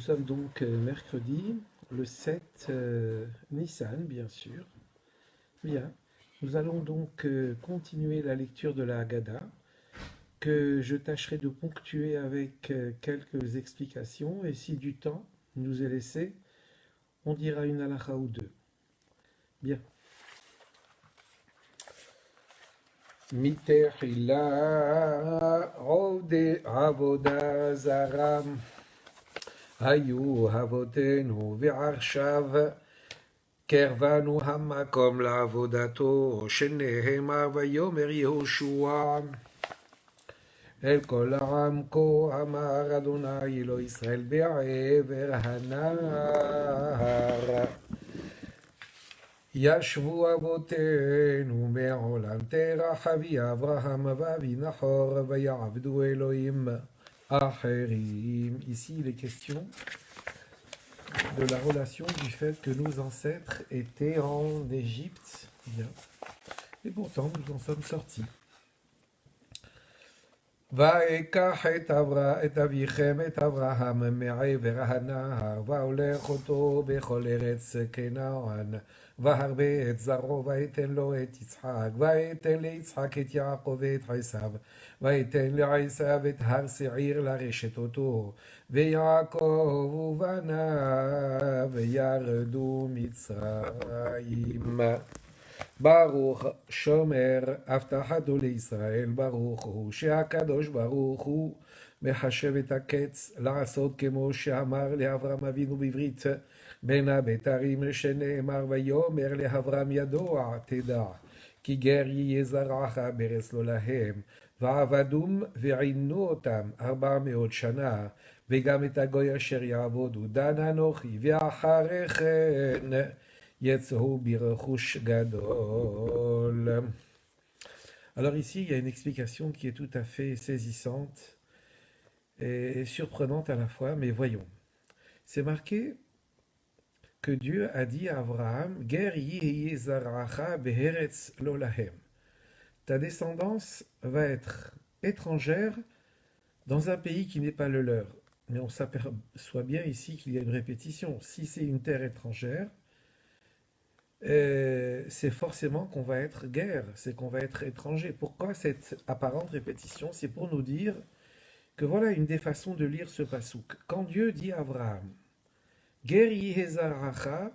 sommes donc mercredi, le 7 Nissan, bien sûr. Bien. Nous allons donc continuer la lecture de la Haggadah, que je tâcherai de ponctuer avec quelques explications, et si du temps nous est laissé, on dira une halakha ou deux. Bien. Mitechila ode avoda zaram hayu avotenu ve'arshav קרבנו המקום לעבודתו, שנאמר ויאמר יהושע אל כל העם כה אמר אדוני אלוהי ישראל בעבר הנהר. ישבו אבותינו מעולם תרח אבי אברהם ואבי נחור ויעבדו אלוהים אחרים. Ici il est question de la relation du fait que nos ancêtres étaient en Égypte. Bien. Et pourtant, nous en sommes sortis. ויקח את אביכם את אברהם מעבר הנהר והולך אותו בכל ארץ כנען והרבה את זרעו ויתן לו את יצחק ויתן ליצחק את יעקב ואת עשיו ויתן לעשיו את הר שעיר לרשת אותו ויעקב ובניו ירדו מצרים. ברוך שומר הבטחתו לישראל, ברוך הוא שהקדוש ברוך הוא מחשב את הקץ לעשות כמו שאמר לאברהם אבינו בברית בין הבתרים שנאמר ויאמר לאברהם ידוע תדע כי גר יהיה זרעך בארץ לא להם ועבדום ועינו אותם 400 שנה וגם את הגוי אשר יעבודו דן אנוכי ואחרי כן יצאו ברכוש גדול. Alors ici, il y a une explication qui est tout à fait saisissante et surprenante à la fois, mais voyons. C'est marqué que Dieu a dit à Abraham, Ger yihi zaracha beheretz lo lahem. Ta descendance va être étrangère dans un pays qui n'est pas le leur. Mais on s'aperçoit bien ici qu'il y a une répétition. Si c'est une terre étrangère, c'est forcément qu'on va être guerre, c'est qu'on va être étranger. Pourquoi cette apparente répétition? C'est pour nous dire que voilà une des façons de lire ce pasouk. Quand Dieu dit à Abraham, Ger yihezaracha,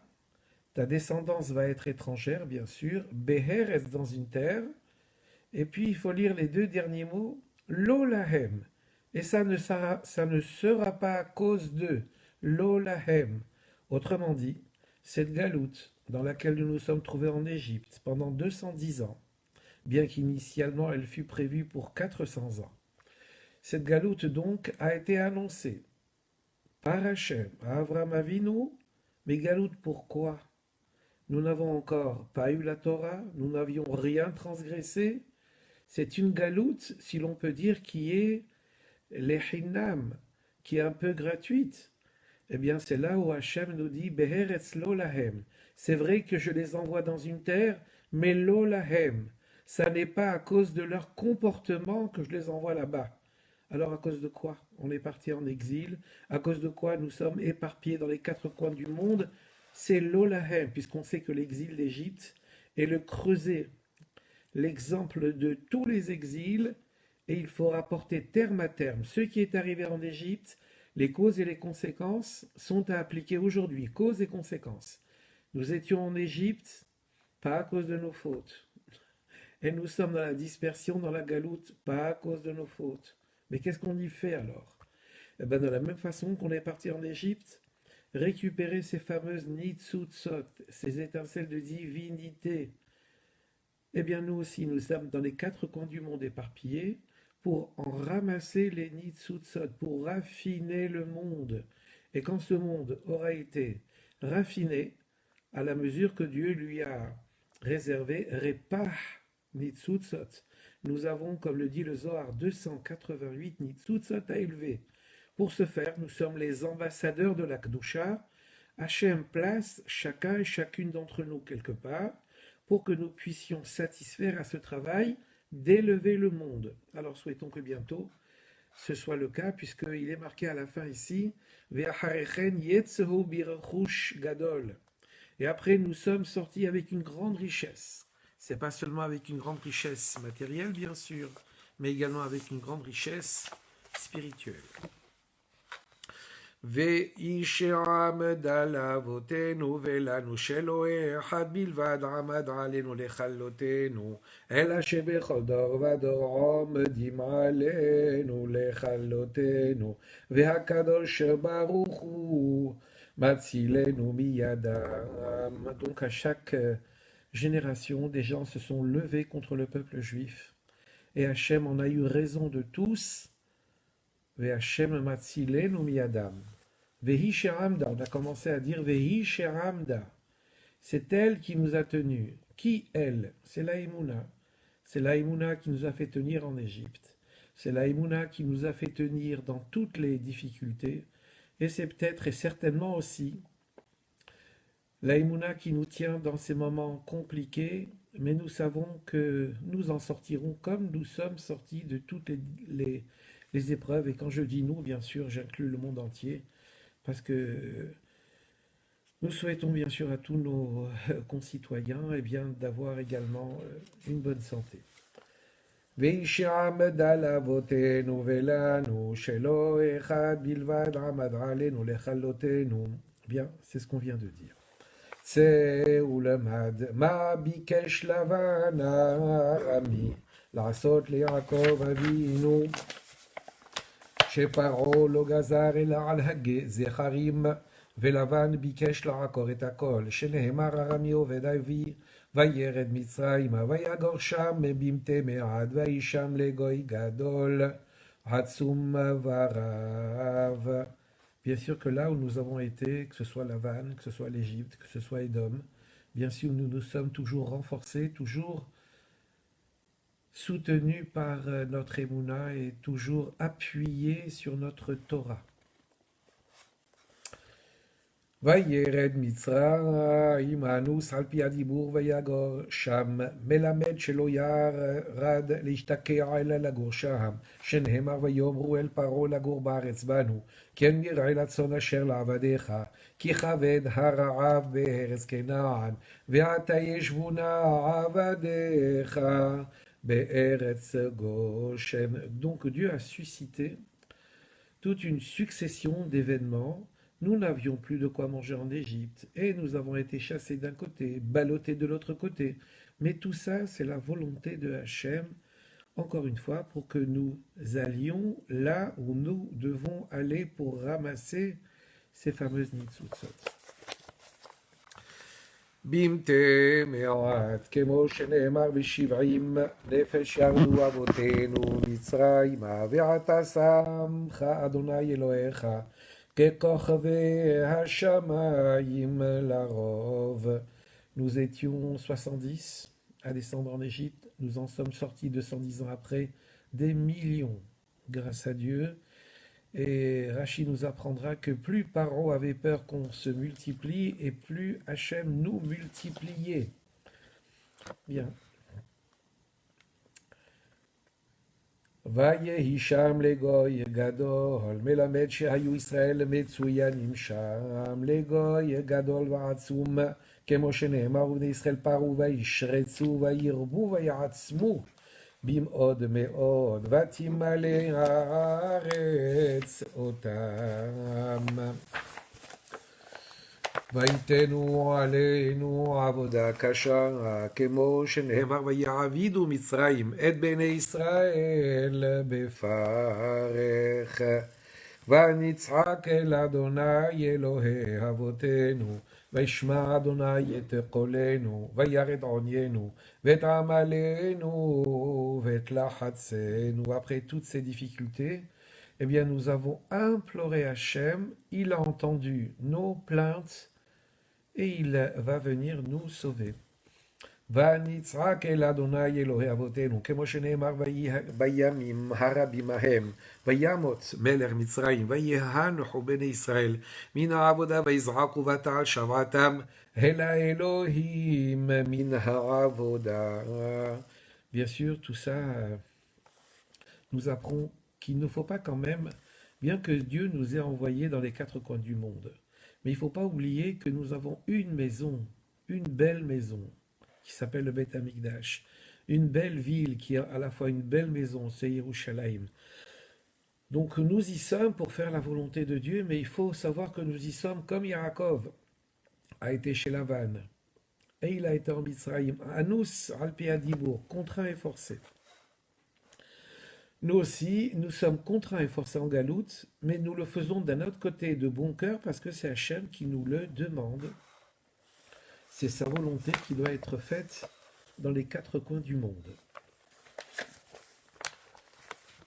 ta descendance va être étrangère, bien sûr, Beher est dans une terre, et puis il faut lire les deux derniers mots, Lo lahem, et ça ne sera pas à cause d'eux, Lo lahem. Autrement dit, cette galoute dans laquelle nous nous sommes trouvés en Égypte pendant 210 ans, bien qu'initialement elle fût prévue pour 400 ans. Cette galoute donc a été annoncée par Hachem à Avraham Avinu, mais galoute pourquoi? Nous n'avons encore pas eu la Torah, nous n'avions rien transgressé. C'est une galoute, si l'on peut dire, qui est lehinam, qui est un peu gratuite. Eh bien, c'est là où Hachem nous dit Beheretz lo lahem. C'est vrai que je les envoie dans une terre, mais lo lahem. Ça n'est pas à cause de leur comportement que je les envoie là-bas. Alors, à cause de quoi on est parti en exil? À cause de quoi nous sommes éparpillés dans les quatre coins du monde? C'est lo lahem, puisqu'on sait que l'exil d'Égypte est le creuset, l'exemple de tous les exils, et il faut rapporter terme à terme ce qui est arrivé en Égypte. Les causes et les conséquences sont à appliquer aujourd'hui, causes et conséquences. Nous étions en Égypte, pas à cause de nos fautes. Et nous sommes dans la dispersion, dans la galoute, pas à cause de nos fautes. Mais qu'est-ce qu'on y fait alors? Eh bien, de la même façon qu'on est parti en Égypte, récupérer ces fameuses nitzutzot, ces étincelles de divinité. Eh bien, nous aussi, nous sommes dans les quatre coins du monde éparpillés, pour en ramasser les nitzutzot, pour raffiner le monde. Et quand ce monde aura été raffiné, à la mesure que Dieu lui a réservé, repah nitzutzot, nous avons, comme le dit le Zohar, 288 nitzutzot à élever. Pour ce faire, nous sommes les ambassadeurs de la Kedusha. Hachem place chacun et chacune d'entre nous quelque part, pour que nous puissions satisfaire à ce travail d'élever le monde. Alors souhaitons que bientôt ce soit le cas, puisqu'il est marqué à la fin ici, Ve'acharechen yetzehu birchush gadol. Et après, nous sommes sortis avec une grande richesse. C'est pas seulement avec une grande richesse matérielle, bien sûr, mais également avec une grande richesse spirituelle. ואיש עמד על אבותינו ולנו שאלוהי אחד בלבד עמד עלינו לכלותנו, אלא שבכל דור ודור עומדים עלינו לכלותנו, והקדוש ברוך הוא מצילנו מידם. Donc à chaque génération, des gens se sont levés contre le peuple juif. Et Hachem en a eu raison de tous. Ve'Hashem matzilenu miyadam. Vehi she'amda, on a commencé à dire Vehi she'amda. C'est elle qui nous a tenus. Qui elle? C'est la Emouna. C'est la Emouna qui nous a fait tenir en Égypte. C'est la Emouna qui nous a fait tenir dans toutes les difficultés. Et c'est peut-être et certainement aussi la Emouna qui nous tient dans ces moments compliqués, mais nous savons que nous en sortirons comme nous sommes sortis de toutes les épreuves. Et quand je dis nous, bien sûr, j'inclus le monde entier, parce que nous souhaitons bien sûr à tous nos concitoyens eh bien, d'avoir également une bonne santé. וישעמד על אבותינו ולנו, שלא אחד בלבד עמד עלינו לכלותנו. Bien, c'est ce qu'on vient de dire. צא ולמד מה ביקש לבן הארמי לעשות ליעקב אבינו, שפרעה לא גזר אלא על הזכרים, ולבן ביקש לעקור את הכל, שנאמר ארמי עובד אבי, וירד מצרימה, ויגור שם במתי מעט, וישם לגוי גדול, עצום ורב. Bien sûr que là où nous avons été, que ce soit Lavan, que ce soit l'Égypte, que ce soit Édom, bien sûr nous nous sommes toujours renforcés, toujours soutenus par notre Emouna et toujours appuyés sur notre Torah. וירד מצרים אנוס על פי הדיבור ויגור שם, מלמד שלא ירד להשתקע אלא לגור שם, שנאמר ויאמרו אל פרעה לגור בארץ בנו, כן יראה לצאן אשר לעבדיך, כי כבד הרעב בארץ כנען, ועתה ישבונה עבדיך בארץ גושן. Donc Dieu a suscité toute une succession d'événements. Nous n'avions plus de quoi manger en Égypte et nous avons été chassés d'un côté, ballottés de l'autre côté. Mais tout ça, c'est la volonté de Hachem, encore une fois, pour que nous allions là où nous devons aller pour ramasser ces fameuses nitzutzot. במתי מעט, כמו שנאמר בשבעים נפש ירדו אבותינו מצרימה, ועתה שמך אדוני אלוהיך ככוכבי השמיים לרוב. Nous étions 70 à descendre en Égypte, nous en sommes sortis 210 ans après, des millions, grâce à Dieu. Et Rachi nous apprendra que plus Paro avait peur qu'on se multiplie et plus Hachem nous multipliait. Bien. ויהי שם לגוי גדול, מלמד שהיו ישראל מצוינים שם, לגוי גדול ועצום, כמו שנאמר, ובני ישראל פרו וישרצו וירבו ויעצמו במאוד מאוד, ותמלא הארץ אותם. ויתנו עלינו עבודה קשה, כמו שנאמר, ויעבידו מצרים את בני ישראל בפרך. ונצעק אל אדוני אלוהי אבותינו, וישמע אדוני את קולנו, וירד עוניינו, ואת עמלנו, ואת לחצנו. Après toutes ces difficultés, eh bien nous avons imploré Hachem, il a entendu nos plaintes, et il va venir nous sauver. ונצעק אל אדוני אלוהי אבותינו, כמו שנאמר, בימים הרבים ההם, וימות מלך מצרים, ויהנוחו בני ישראל מן העבודה, ויזעקו ותעל שוועתם אל האלוהים מן העבודה. Bien sûr, tout ça nous apprend qu'il ne faut pas quand même, bien que Dieu nous ait envoyés dans les quatre coins du monde, mais il ne faut pas oublier que nous avons une belle maison, qui s'appelle le Beth Amikdash, une belle ville qui a à la fois une belle maison, c'est Yerushalayim. Donc nous y sommes pour faire la volonté de Dieu, mais il faut savoir que nous y sommes comme Yaakov a été chez Lavan, et il a été en Mitzrayim, Anus Alpi Adibour, contraint et forcé. Nous aussi, nous sommes contraints et forcés en galoute, mais nous le faisons d'un autre côté de bon cœur parce que c'est Hachem qui nous le demande. C'est sa volonté qui doit être faite dans les quatre coins du monde.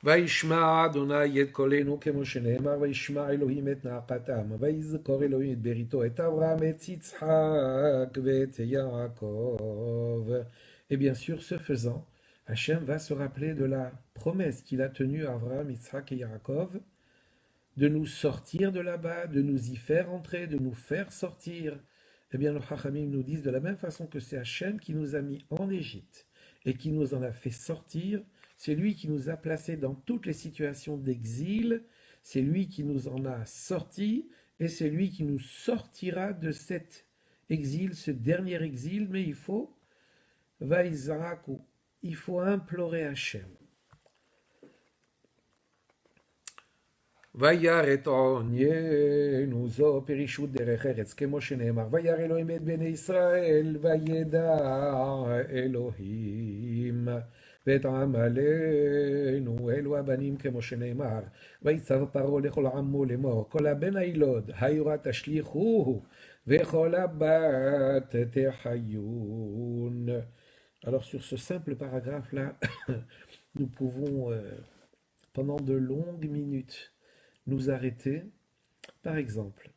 וישמע אדוני את קולנו כמו שנאמר, וישמע אלוהים את נאקתם, ויזכור אלוהים את בריתו, את אברהם, את יצחק ואת יעקב. Et bien sûr, ce faisant, Hachem va se rappeler de la promesse qu'il a tenue à Abraham, Yitzhak et Yaakov, de nous sortir de là-bas, de nous y faire entrer, de nous faire sortir. Eh bien, les Chachamim nous disent de la même façon que c'est Hachem qui nous a mis en Égypte et qui nous en a fait sortir, c'est lui qui nous a placés dans toutes les situations d'exil, c'est lui qui nous en a sortis et c'est lui qui nous sortira de cet exil, ce dernier exil, mais il faut il faut implorer Hachem. וירא את עוניינו זו פרישות דרך ארץ, כמו שנאמר, וירא אלוהים את בני ישראל, וידע אלוהים, ואת עמלנו אלו הבנים, כמו שנאמר, ויצו פרעה לכל עמו לאמור, כל הבן הילוד, היורה תשליכוהו, וכל הבת תחיון. Alors sur ce simple paragraphe-là, nous pouvons, pendant de longues minutes, nous arrêter. Par exemple,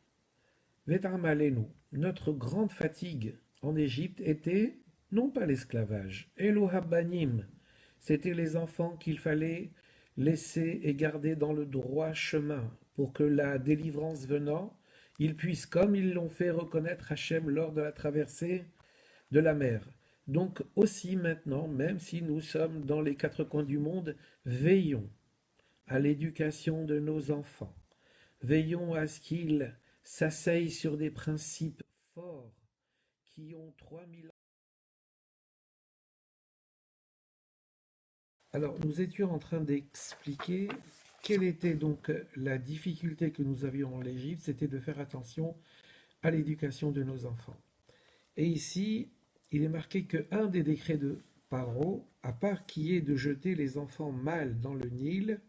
Vetam Alenu, notre grande fatigue en Égypte était non pas l'esclavage, Elohabanim, c'était les enfants qu'il fallait laisser et garder dans le droit chemin pour que la délivrance venant, ils puissent, comme ils l'ont fait, reconnaître Hachem lors de la traversée de la mer. Donc aussi maintenant, même si nous sommes dans les quatre coins du monde, veillons à l'éducation de nos enfants. Veillons à ce qu'ils s'asseyent sur des principes forts qui ont 3000 ans. Alors, nous étions en train d'expliquer quelle était donc la difficulté que nous avions en Égypte, c'était de faire attention à l'éducation de nos enfants. Et ici, il est marqué qu'un des décrets de Paro, à part qui est de jeter les enfants mâles dans le Nil,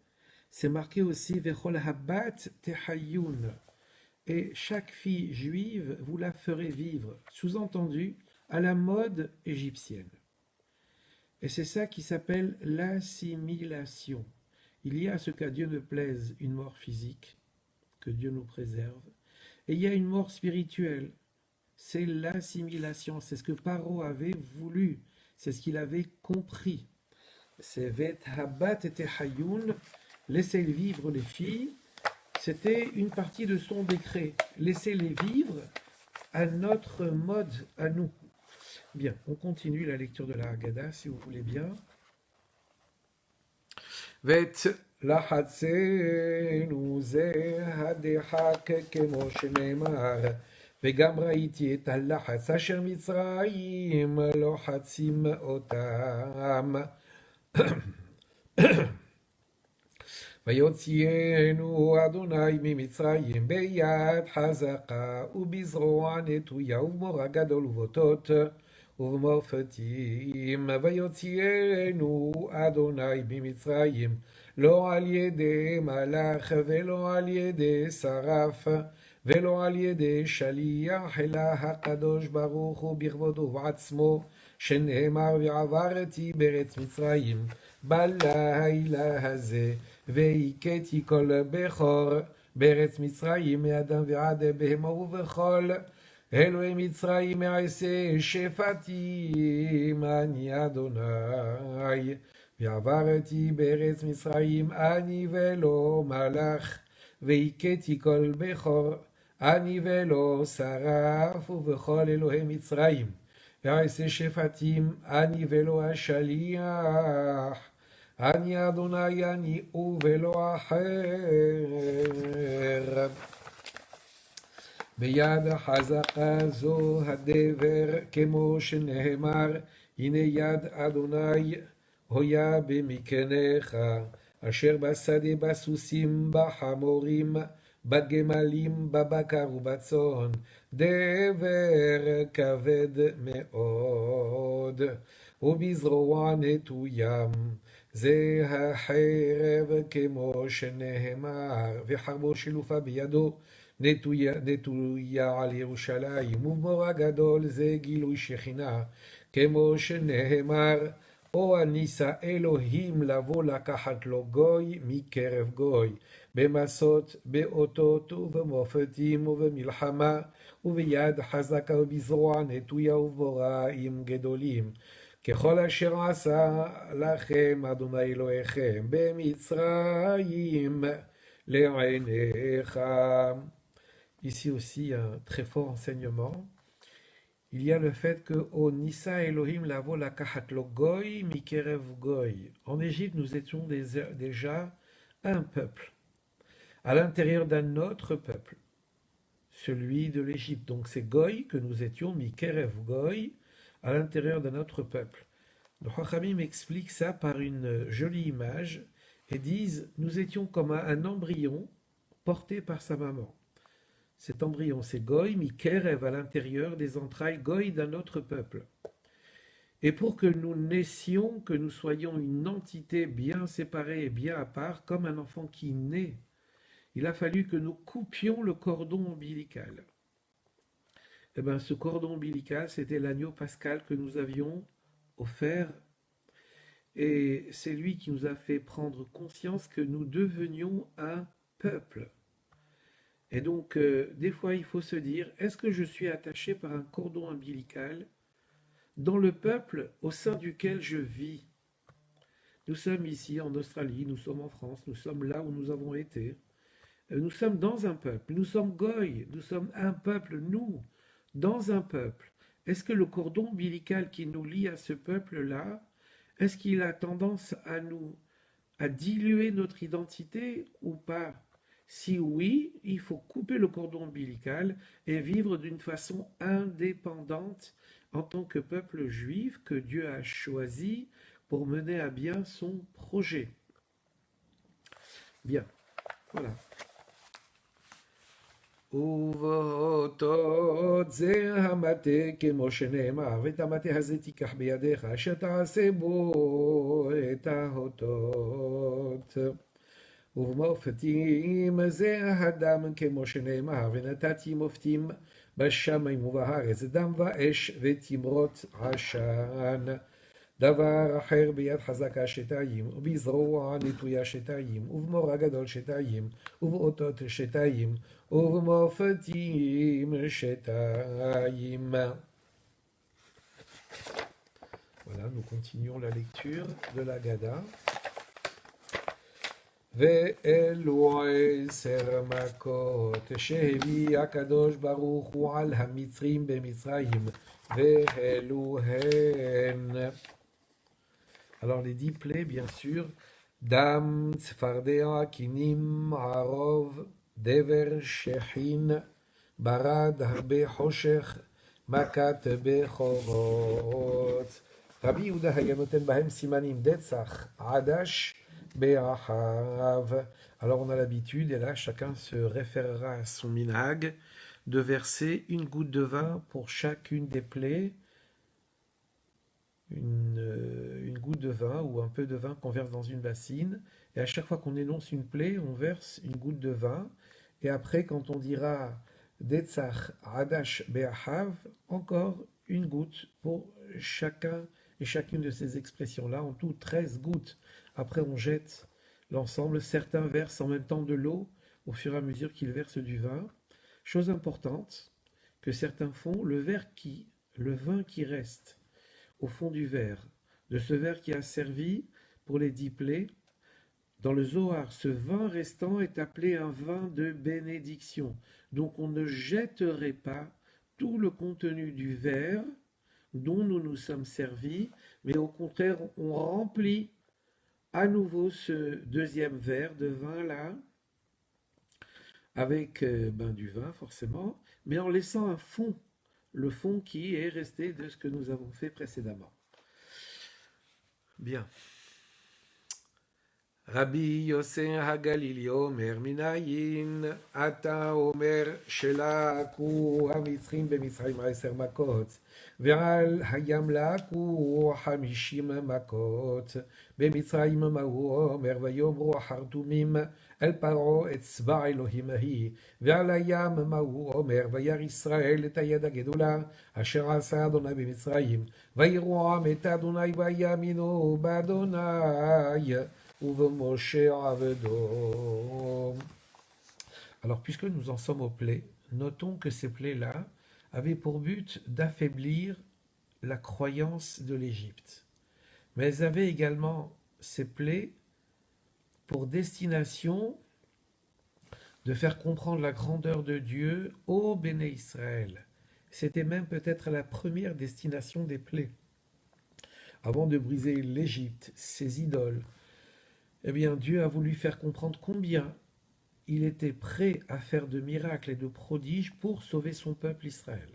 c'est marqué aussi Vechol Habat Tehayun. Et chaque fille juive, vous la ferez vivre, sous-entendu, à la mode égyptienne. Et c'est ça qui s'appelle l'assimilation. Il y a, à ce qu'à Dieu ne plaise, une mort physique, que Dieu nous préserve, et il y a une mort spirituelle. C'est l'assimilation, c'est ce que Paro avait voulu, c'est ce qu'il avait compris. C'est Vet Habat et Tehayun, laisser vivre les filles, c'était une partie de son décret. Laissez-les vivre à notre mode, à nous. Bien, on continue la lecture de la Haggadah, si vous voulez bien. Vet לחצנו זה הדחק כמו שנאמר, וגם ראיתי את הלחץ אשר מצרים לוחצים אותם. ויוציאנו אדוני ממצרים ביד חזקה ובזרוע נטויה ובמורא גדול ובוטות ובמופתים. ויוציאנו אדוני ממצרים לא על ידי מלאך ולא על ידי שרף ולא על ידי שליח אלא הקדוש ברוך הוא בכבודו ובעצמו, שנאמר ועברתי בארץ מצרים בלילה הזה והכיתי כל בכור בארץ מצרים מאדם ועד בהמה ובכל אלוהי מצרים מעשה שפטים אני אדוני. ועברתי בארץ מצרים אני ולא מלאך והכיתי כל בכור אני ולא שרף ובכל אלוהי מצרים ועשה שפטים אני ולא השליח אני אדוני אני ולא אחר. ביד חזקה זו הדבר, כמו שנאמר, הנה יד אדוני הויה במקנך, אשר בשדה בסוסים, בחמורים, בגמלים, בבקר ובצאן, דבר כבד מאוד, ובזרוע נטוים. זה החרב כמו שנאמר, וחרבו שלופה בידו, נטויה על ירושלים, ובמור הגדול זה גילוי שכינה, כמו שנאמר, או הניסה אלוהים לבוא לקחת לו גוי מקרב גוי, במסות, באותות ובמופתים ובמלחמה, וביד חזקה ובזרוע נטויה ובמוראים גדולים. ככל אשר עשה לכם אדוני אלוהיכם במצרים לעיניך. Ici aussi un très fort enseignement. Il y a le fait que au Nisa Elohim lavo la kahat lo goy mikerev goy. En Égypte, nous étions déjà un peuple, à l'intérieur d'un autre peuple, celui de l'Égypte. Donc c'est goy que nous étions mikerev goy, à l'intérieur d'un autre peuple. Le Chachamim explique ça par une jolie image et disent nous étions comme un embryon porté par sa maman. Cet embryon, c'est Goy, Mikerev, à l'intérieur des entrailles, Goy d'un autre peuple. Et pour que nous naissions, que nous soyons une entité bien séparée et bien à part, comme un enfant qui naît, il a fallu que nous coupions le cordon ombilical. Eh bien, ce cordon ombilical, c'était l'agneau pascal que nous avions offert. Et c'est lui qui nous a fait prendre conscience que nous devenions un peuple. Et donc, des fois, il faut se dire, est-ce que je suis attaché par un cordon ombilical dans le peuple au sein duquel je vis? Nous sommes ici en Australie, nous sommes en France, nous sommes là où nous avons été. Nous sommes dans un peuple, nous sommes Goy, nous sommes un peuple, nous, dans un peuple. Est-ce que le cordon ombilical qui nous lie à ce peuple-là, est-ce qu'il a tendance à diluer notre identité ou pas? Si oui, il faut couper le cordon ombilical et vivre d'une façon indépendante en tant que peuple juif que Dieu a choisi pour mener à bien son projet. Bien, voilà. ובאותות זה המטה כמו שנאמר, ואת המטה הזה תיקח בידיך, אשר תעשה בו את האותות. ובמופתים זה הדם כמו שנאמר, ונתתי מופתים בשמים ובארץ, דם ואש ותמרות עשן. דבר אחר ביד חזקה שתיים, ובזרוע נטויה שתיים, ובמור הגדול שתיים, ובאותות שתיים, ובמופתים שתיים. Voilà, nous continuons la lecture de la Gada. ואלו 10 מכות שהביא הקדוש ברוך הוא על המצרים במצרים, ואלו הן. Alors les 10 plaies, bien sûr, דם, צפרדע, כינים, ערוב, דבר, שחין, ברד, הרבה חושך, מכת בכורות. רבי יהודה היה נותן בהם סימנים, דצח, עדש, Be'ahav. Alors on a l'habitude, et là chacun se référera à son minhag, de verser une goutte de vin pour chacune des plaies, une goutte de vin ou un peu de vin qu'on verse dans une bassine, et à chaque fois qu'on énonce une plaie, on verse une goutte de vin, et après quand on dira Detzach Adash Be'ahav, encore une goutte pour chacun et chacune de ces expressions-là, en tout 13 gouttes. Après, on jette l'ensemble. Certains versent en même temps de l'eau au fur et à mesure qu'ils versent du vin. Chose importante que certains font, le vin qui reste au fond du verre, de ce verre qui a servi pour les 10 plaies, dans le Zohar, ce vin restant est appelé un vin de bénédiction. Donc on ne jetterait pas tout le contenu du verre dont nous nous sommes servis, mais au contraire, on remplit à nouveau ce deuxième verre de vin là, avec du vin forcément, mais en laissant un fond, le fond qui est resté de ce que nous avons fait précédemment. Bien. Rabbi Yosef Hagalili Omer Minayin Ata Omer Shelaku Hamitzrim Bemitzrayim 10 makot Ve'al Hayam Laku 50 makot Bemitzrayim Mahu Omer Vayomru Hartumim El Paro et Tzva Elohim Ahi Ve'al Hayam Mahu Omer Vayar Israel et Hayad HaGedula Asher Asa Adonai Bemitzrayim Vayiruam et Adonai Vayaminu Badonai Moshe Avedom. Alors, puisque nous en sommes aux plaies, notons que ces plaies-là avaient pour but d'affaiblir la croyance de l'Égypte. Mais elles avaient également, ces plaies, pour destination de faire comprendre la grandeur de Dieu au Béné Israël. C'était même peut-être la première destination des plaies. Avant de briser l'Égypte, ses idoles, eh bien, Dieu a voulu faire comprendre combien il était prêt à faire de miracles et de prodiges pour sauver son peuple Israël.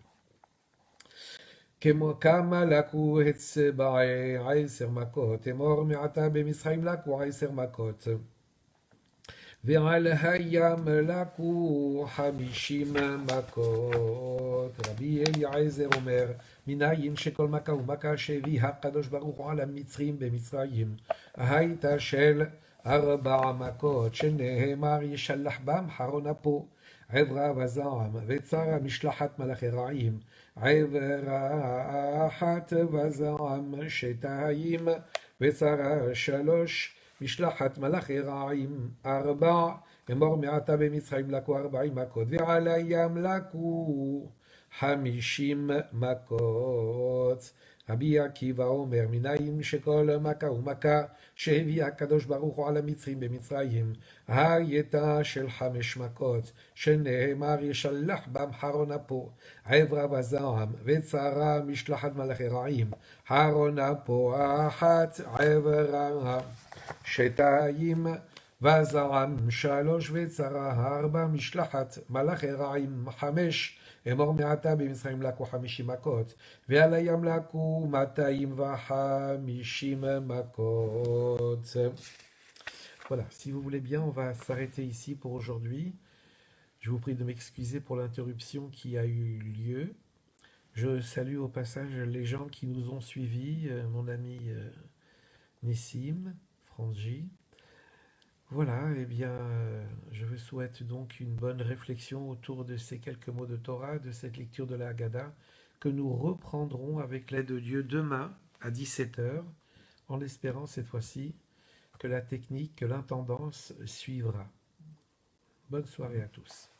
כמה לקו הצבעי 10 מכות, אמור מעתה במצרים לקו 10 מכות, ועל הים לקו 50 מכות. רבי אליעזר אומר, מניין שכל מכה ומכה שהביא הקדוש ברוך הוא על המצרים במצרים, הייתה של 4 מכות, שנאמר ישלח בם חרון אפו, עברה וזעם, וצרה משלחת מלאכי רעים, עברה אחת וזעם 2, וצרה 3, משלחת מלאכי רעים 4, אמור מעתה במצרים לקו 40 מכות, ועל הים לקו 50 מכות. רבי עקיבא אומר, מניין שכל מכה ומכה שהביא הקדוש ברוך הוא על המצרים במצרים, הייתה של 5 מכות, שנאמר ישלח בם חרון אפו, עברה וזעם, וצרה משלחת מלאכי רעים, חרון אפו 1, עברה 2, וזעם 3, וצרה 4, משלחת מלאכי רעים 5, אמור מעתה במצרים לקו 50 מכות, ועל הים לקו 250 מכות. Voilà, si vous voulez bien, on va s'arrêter ici pour aujourd'hui. Je vous prie de m'excuser pour l'interruption qui a eu lieu. Je salue au passage les gens qui nous ont suivis, mon ami Nissim, Franji. Voilà, eh bien, je vous souhaite donc une bonne réflexion autour de ces quelques mots de Torah, de cette lecture de la Haggadah, que nous reprendrons avec l'aide de Dieu demain à 17h, en espérant cette fois-ci que la technique, que l'intendance suivra. Bonne soirée à tous.